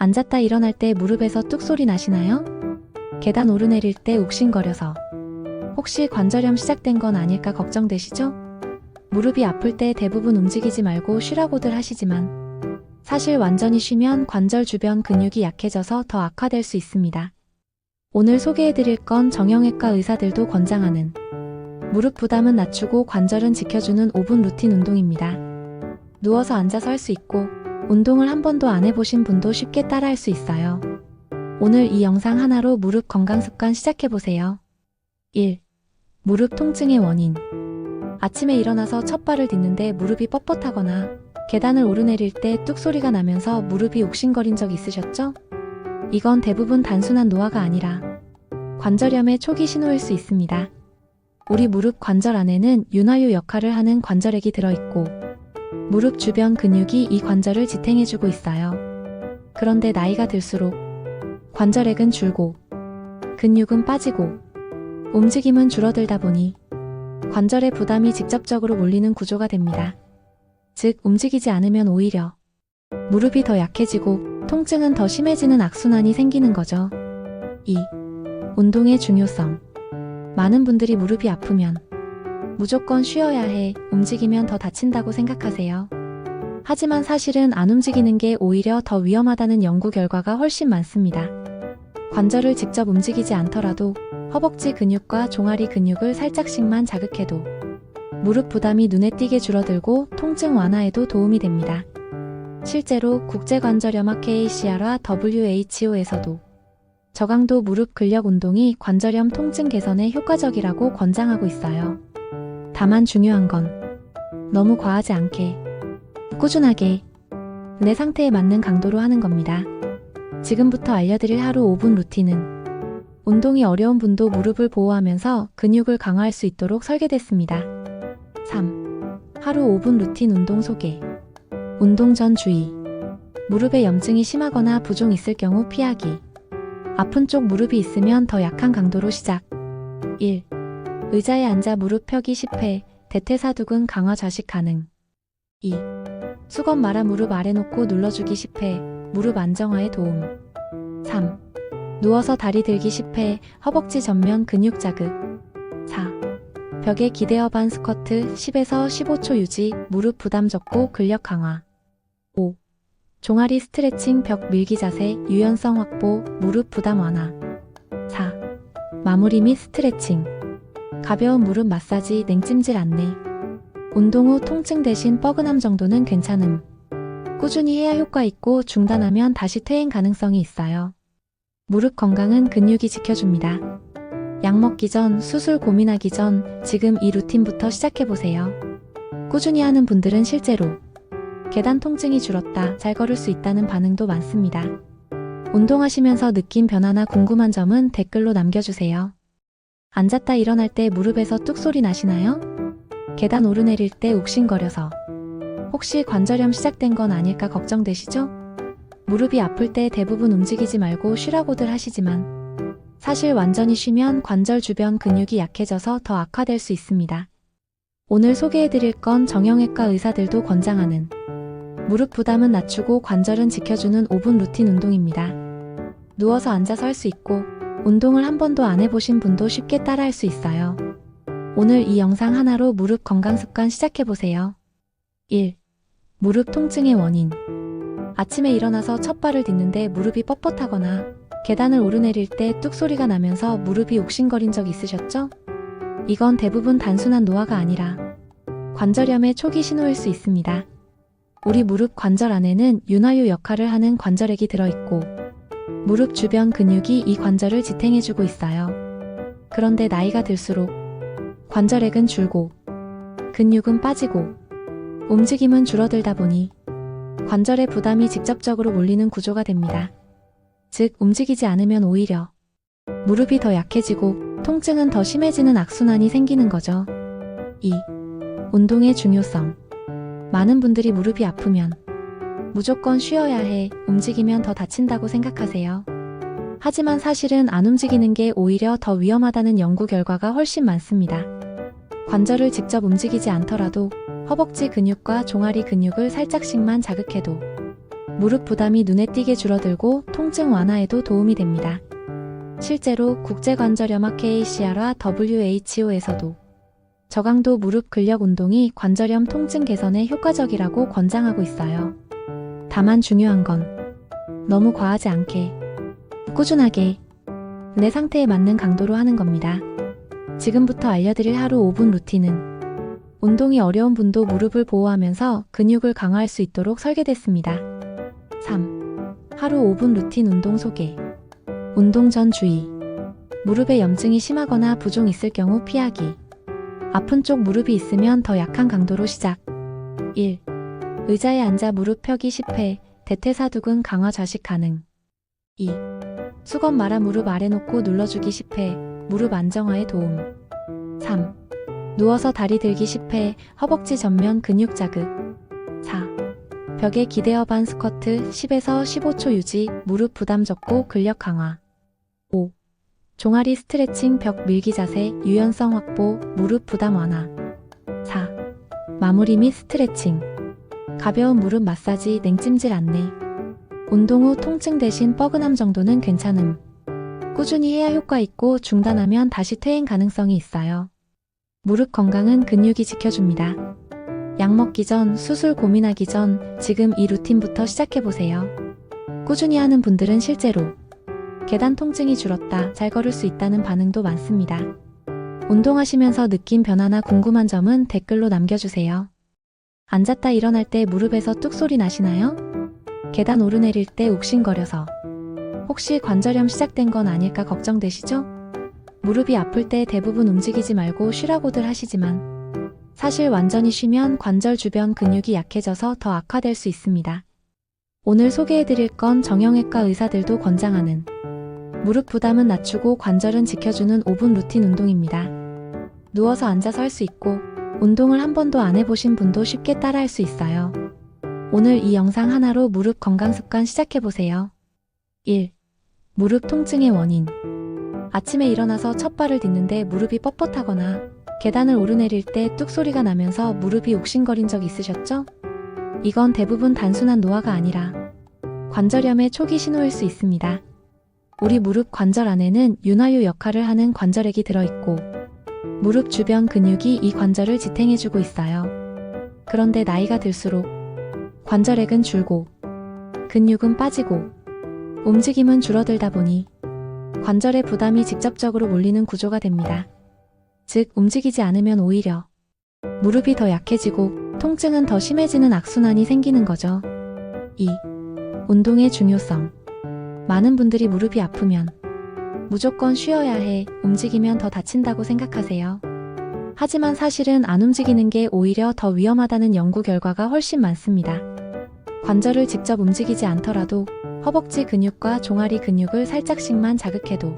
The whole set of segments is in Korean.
앉았다 일어날 때 무릎에서 뚝 소리 나시나요? 계단 오르내릴 때 욱신거려서. 혹시 관절염 시작된 건 아닐까 걱정되시죠? 무릎이 아플 때 대부분 움직이지 말고 쉬라고들 하시지만 사실 완전히 쉬면 관절 주변 근육이 약해져서 더 악화될 수 있습니다. 오늘 소개해드릴 건 정형외과 의사들도 권장하는 무릎 부담은 낮추고 관절은 지켜주는 5분 루틴 운동입니다. 누워서 앉아서 할 수 있고 운동을 한 번도 안 해보신 분도 쉽게 따라할 수 있어요. 오늘 이 영상 하나로 무릎 건강 습관 시작해보세요. 1. 무릎 통증의 원인. 아침에 일어나서 첫 발을 딛는데 무릎이 뻣뻣하거나 계단을 오르내릴 때 뚝 소리가 나면서 무릎이 욱신거린 적 있으셨죠? 이건 대부분 단순한 노화가 아니라 관절염의 초기 신호일 수 있습니다. 우리 무릎 관절 안에는 윤활유 역할을 하는 관절액이 들어있고 무릎 주변 근육이 이 관절을 지탱해주고 있어요. 그런데 나이가 들수록 관절액은 줄고 근육은 빠지고 움직임은 줄어들다 보니 관절의 부담이 직접적으로 몰리는 구조가 됩니다. 즉, 움직이지 않으면 오히려 무릎이 더 약해지고 통증은 더 심해지는 악순환이 생기는 거죠. 2. 운동의 중요성. 많은 분들이 무릎이 아프면 무조건 쉬어야 해, 움직이면 더 다친다고 생각하세요. 하지만 사실은 안 움직이는 게 오히려 더 위험하다는 연구 결과가 훨씬 많습니다. 관절을 직접 움직이지 않더라도 허벅지 근육과 종아리 근육을 살짝씩만 자극해도 무릎 부담이 눈에 띄게 줄어들고 통증 완화에도 도움이 됩니다. 실제로 국제관절염학 ACR과 WHO에서도 저강도 무릎 근력 운동이 관절염 통증 개선에 효과적이라고 권장하고 있어요. 다만 중요한 건 너무 과하지 않게, 꾸준하게, 내 상태에 맞는 강도로 하는 겁니다. 지금부터 알려드릴 하루 5분 루틴은 운동이 어려운 분도 무릎을 보호하면서 근육을 강화할 수 있도록 설계됐습니다. 3. 하루 5분 루틴 운동 소개. 운동 전 주의. 무릎에 염증이 심하거나 부종 있을 경우 피하기. 아픈 쪽 무릎이 있으면 더 약한 강도로 시작. 1. 의자에 앉아 무릎 펴기 10회, 대퇴사두근 강화 좌식 가능. 2. 수건 말아 무릎 아래 놓고 눌러주기 10회, 무릎 안정화에 도움. 3. 누워서 다리 들기 10회, 허벅지 전면 근육 자극. 4. 벽에 기대어 반 스쿼트 10에서 15초 유지, 무릎 부담 적고 근력 강화. 5. 종아리 스트레칭 벽 밀기 자세, 유연성 확보, 무릎 부담 완화. 4. 마무리 및 스트레칭. 가벼운 무릎 마사지, 냉찜질 안내. 운동 후 통증 대신 뻐근함 정도는 괜찮음. 꾸준히 해야 효과 있고 중단하면 다시 퇴행 가능성이 있어요. 무릎 건강은 근육이 지켜줍니다. 약 먹기 전, 수술 고민하기 전 지금 이 루틴부터 시작해보세요. 꾸준히 하는 분들은 실제로 계단 통증이 줄었다, 잘 걸을 수 있다는 반응도 많습니다. 운동하시면서 느낀 변화나 궁금한 점은 댓글로 남겨주세요. 앉았다 일어날 때 무릎에서 뚝 소리 나시나요? 계단 오르내릴 때 욱신거려서. 혹시 관절염 시작된 건 아닐까 걱정되시죠? 무릎이 아플 때 대부분 움직이지 말고 쉬라고들 하시지만 사실 완전히 쉬면 관절 주변 근육이 약해져서 더 악화될 수 있습니다. 오늘 소개해드릴 건 정형외과 의사들도 권장하는 무릎 부담은 낮추고 관절은 지켜주는 5분 루틴 운동입니다. 누워서 앉아서 할 수 있고 운동을 한 번도 안 해보신 분도 쉽게 따라할 수 있어요. 오늘 이 영상 하나로 무릎 건강 습관 시작해보세요. 1. 무릎 통증의 원인. 아침에 일어나서 첫 발을 딛는데 무릎이 뻣뻣하거나 계단을 오르내릴 때 뚝 소리가 나면서 무릎이 욱신거린 적 있으셨죠? 이건 대부분 단순한 노화가 아니라 관절염의 초기 신호일 수 있습니다. 우리 무릎 관절 안에는 윤활유 역할을 하는 관절액이 들어있고 무릎 주변 근육이 이 관절을 지탱해주고 있어요. 그런데 나이가 들수록 관절액은 줄고 근육은 빠지고 움직임은 줄어들다 보니 관절의 부담이 직접적으로 몰리는 구조가 됩니다. 즉, 움직이지 않으면 오히려 무릎이 더 약해지고 통증은 더 심해지는 악순환이 생기는 거죠. 2. 운동의 중요성. 많은 분들이 무릎이 아프면 무조건 쉬어야 해, 움직이면 더 다친다고 생각하세요. 하지만 사실은 안 움직이는 게 오히려 더 위험하다는 연구 결과가 훨씬 많습니다. 관절을 직접 움직이지 않더라도 허벅지 근육과 종아리 근육을 살짝씩만 자극해도 무릎 부담이 눈에 띄게 줄어들고 통증 완화에도 도움이 됩니다. 실제로 국제관절염학 KCR과 WHO에서도 저강도 무릎 근력 운동이 관절염 통증 개선에 효과적이라고 권장하고 있어요. 다만 중요한 건 너무 과하지 않게, 꾸준하게, 내 상태에 맞는 강도로 하는 겁니다. 지금부터 알려드릴 하루 5분 루틴은 운동이 어려운 분도 무릎을 보호하면서 근육을 강화할 수 있도록 설계됐습니다. 3. 하루 5분 루틴 운동 소개. 운동 전 주의. 무릎에 염증이 심하거나 부종 있을 경우 피하기. 아픈 쪽 무릎이 있으면 더 약한 강도로 시작. 1. 의자에 앉아 무릎 펴기 10회, 대퇴사두근 강화 좌식 가능. 2. 수건 말아 무릎 아래 놓고 눌러주기 10회, 무릎 안정화에 도움. 3. 누워서 다리 들기 10회, 허벅지 전면 근육 자극. 4. 벽에 기대어 반 스쿼트 10에서 15초 유지, 무릎 부담 적고 근력 강화. 5. 종아리 스트레칭 벽 밀기 자세, 유연성 확보, 무릎 부담 완화. 4. 마무리 및 스트레칭. 가벼운 무릎 마사지, 냉찜질 안내. 운동 후 통증 대신 뻐근함 정도는 괜찮음. 꾸준히 해야 효과 있고 중단하면 다시 퇴행 가능성이 있어요. 무릎 건강은 근육이 지켜줍니다. 약 먹기 전, 수술 고민하기 전, 지금 이 루틴부터 시작해보세요. 꾸준히 하는 분들은 실제로 계단 통증이 줄었다, 잘 걸을 수 있다는 반응도 많습니다. 운동하시면서 느낀 변화나 궁금한 점은 댓글로 남겨주세요. 앉았다 일어날 때 무릎에서 뚝 소리 나시나요? 계단 오르내릴 때 욱신거려서 혹시 관절염 시작된 건 아닐까 걱정되시죠? 무릎이 아플 때 대부분 움직이지 말고 쉬라고들 하시지만 사실 완전히 쉬면 관절 주변 근육이 약해져서 더 악화될 수 있습니다. 오늘 소개해드릴 건 정형외과 의사들도 권장하는 무릎 부담은 낮추고 관절은 지켜주는 5분 루틴 운동입니다. 누워서 앉아서 할 수 있고 운동을 한 번도 안 해보신 분도 쉽게 따라할 수 있어요. 오늘 이 영상 하나로 무릎 건강 습관 시작해보세요. 1. 무릎 통증의 원인. 아침에 일어나서 첫 발을 딛는데 무릎이 뻣뻣하거나 계단을 오르내릴 때 뚝 소리가 나면서 무릎이 욱신거린 적 있으셨죠? 이건 대부분 단순한 노화가 아니라 관절염의 초기 신호일 수 있습니다. 우리 무릎 관절 안에는 윤활유 역할을 하는 관절액이 들어있고 무릎 주변 근육이 이 관절을 지탱해주고 있어요. 그런데 나이가 들수록 관절액은 줄고 근육은 빠지고 움직임은 줄어들다 보니 관절의 부담이 직접적으로 몰리는 구조가 됩니다. 즉, 움직이지 않으면 오히려 무릎이 더 약해지고 통증은 더 심해지는 악순환이 생기는 거죠. 2. 운동의 중요성. 많은 분들이 무릎이 아프면 무조건 쉬어야 해, 움직이면 더 다친다고 생각하세요. 하지만 사실은 안 움직이는 게 오히려 더 위험하다는 연구 결과가 훨씬 많습니다. 관절을 직접 움직이지 않더라도 허벅지 근육과 종아리 근육을 살짝씩만 자극해도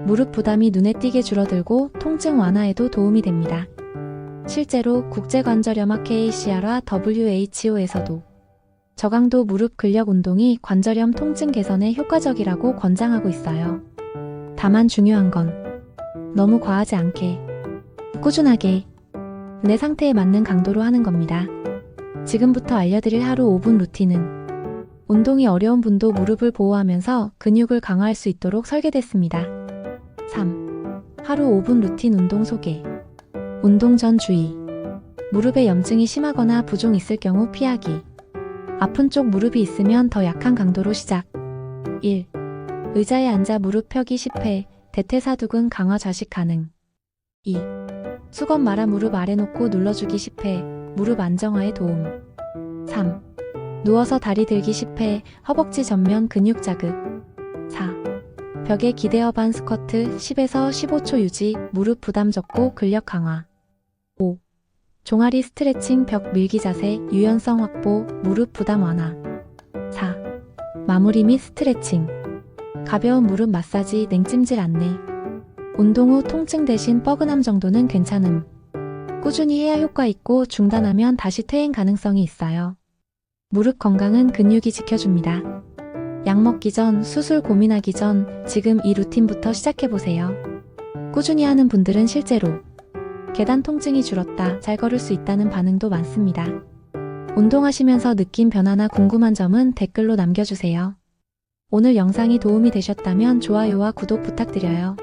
무릎 부담이 눈에 띄게 줄어들고 통증 완화에도 도움이 됩니다. 실제로 국제관절염학 KCR와 WHO에서도 저강도 무릎 근력 운동이 관절염 통증 개선에 효과적이라고 권장하고 있어요. 다만 중요한 건 너무 과하지 않게, 꾸준하게, 내 상태에 맞는 강도로 하는 겁니다. 지금부터 알려드릴 하루 5분 루틴은 운동이 어려운 분도 무릎을 보호하면서 근육을 강화할 수 있도록 설계됐습니다. 3. 하루 5분 루틴 운동 소개. 운동 전 주의. 무릎에 염증이 심하거나 부종 있을 경우 피하기. 아픈 쪽 무릎이 있으면 더 약한 강도로 시작. 1. 의자에 앉아 무릎 펴기 10회, 대퇴사두근 강화 좌식 가능. 2. 수건 말아 무릎 아래 놓고 눌러주기 10회, 무릎 안정화에 도움. 3. 누워서 다리 들기 10회, 허벅지 전면 근육 자극. 4. 벽에 기대어 반 스쿼트 10에서 15초 유지, 무릎 부담 적고 근력 강화. 5. 종아리 스트레칭 벽 밀기 자세, 유연성 확보, 무릎 부담 완화. 4. 마무리 및 스트레칭. 가벼운 무릎 마사지, 냉찜질 안내. 운동 후 통증 대신 뻐근함 정도는 괜찮음. 꾸준히 해야 효과 있고 중단하면 다시 퇴행 가능성이 있어요. 무릎 건강은 근육이 지켜줍니다. 약 먹기 전, 수술 고민하기 전, 지금 이 루틴부터 시작해보세요. 꾸준히 하는 분들은 실제로 계단 통증이 줄었다, 잘 걸을 수 있다는 반응도 많습니다. 운동하시면서 느낀 변화나 궁금한 점은 댓글로 남겨주세요. 오늘 영상이 도움이 되셨다면 좋아요와 구독 부탁드려요.